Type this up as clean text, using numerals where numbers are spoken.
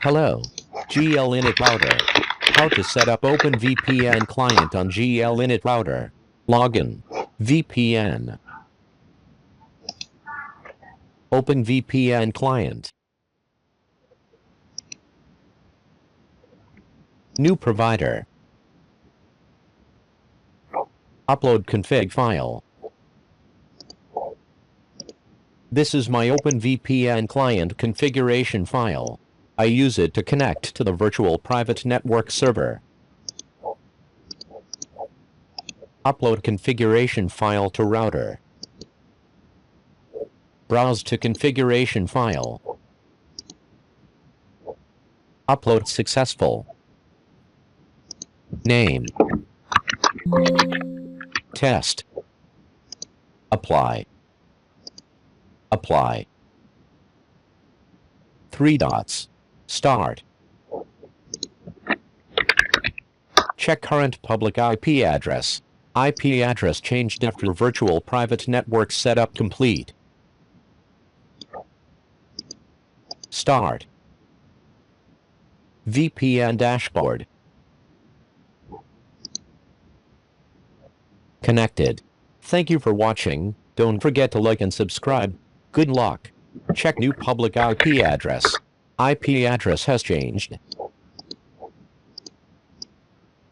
Hello. GL.iNet router. How to set up OpenVPN client on GL.iNet router. Login. VPN. OpenVPN client. New provider. Upload config file. This is my OpenVPN client configuration file. I use it to connect to the virtual private network server. Upload configuration file to router. Browse to configuration file. Upload successful. Name. Test. Apply. Apply. 3 dots. Start. Check current public IP address. IP address changed after virtual private network setup complete. Start. VPN dashboard. Connected. Thank you for watching. Don't forget to like and subscribe. Good luck. Check new public IP address. IP address has changed.